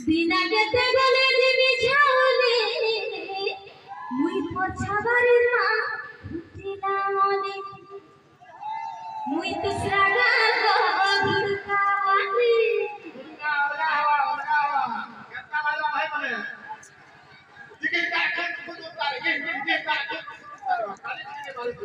Bina gete gole dibi chhaule mui pochabarir ma utila mone mui tusura gago gudka wali gudka ora kata malu hai mane dikit takkan kudu tarik dikit takkan kali ini balik